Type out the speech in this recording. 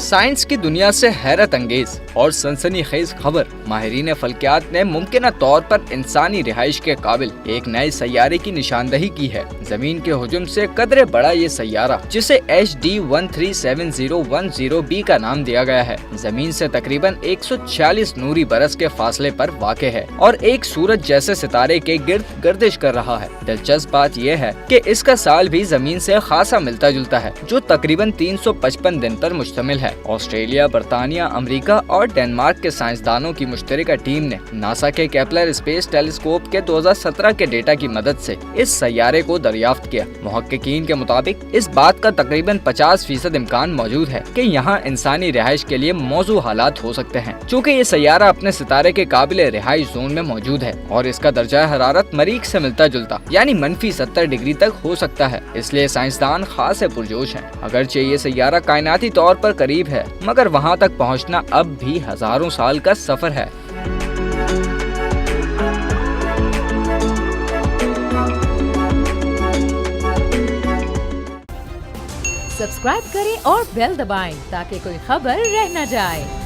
Science की दुनिया से हैरत अंगेज और सनसनीखेज खबर। माहिरीन फल्कियात ने मुमकिन तौर पर इंसानी रिहाइश के काबिल एक नए सैयारे की निशानदही की है। जमीन के हुजूम से कदरे बड़ा ये सैयारा, जिसे HD 137010b का नाम दिया गया है, जमीन से तकरीबन 146 नूरी बरस के फासले पर वाक़े है और एक सूरज जैसे सितारे के गिर्द गर्दिश कर रहा है। दिलचस्प बात यह है कि इसका साल भी जमीन से खासा मिलता जुलता है, जो तकरीबन 355 दिन पर मुश्तमिल है। ऑस्ट्रेलिया, बरतानिया, अमेरिका और डेनमार्क के साइंसदानों की मुश्तरका टीम ने नासा के केपलर स्पेस टेलीस्कोप के 2017 के डेटा की मदद से इस सैयारे को दरियाफ्त किया। मुहक्किकीन के मुताबिक इस बात का तकरीबन 50% इम्कान मौजूद है कि यहाँ इंसानी रिहाइश के लिए मौजू हालात हो सकते हैं, चूँकि ये सैयारा अपने सितारे के काबिल रिहाइश जोन में मौजूद है और इसका दर्जा हरारत मरीख से मिलता जुलता यानी -70 डिग्री तक हो सकता है। इसलिए साइंसदान खास पुरजोश हैं। अगरचे ये सैयारा कायनाती तौर पर करीब है, मगर वहाँ तक पहुँचना अब भी हजारों साल का सफर है। सब्सक्राइब करें और बेल दबाएं ताकि कोई खबर रह न जाए।